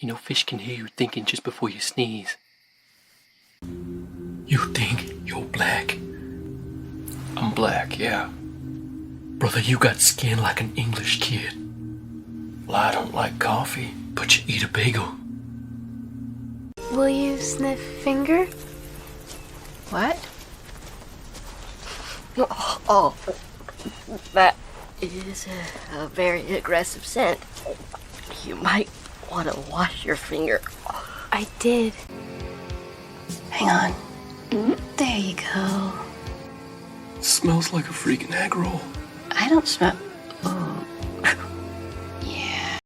You know, fish can hear you thinking just before you sneeze. You think you're black? I'm black, yeah. Brother, you got skin like an English kid. Well, I don't like coffee, but you eat a bagel. Will you sniff finger? What? Oh, that is a very aggressive scent. You might want to wash your finger. I did. Hang on. There you go. Smells like a freaking egg roll. I don't smell.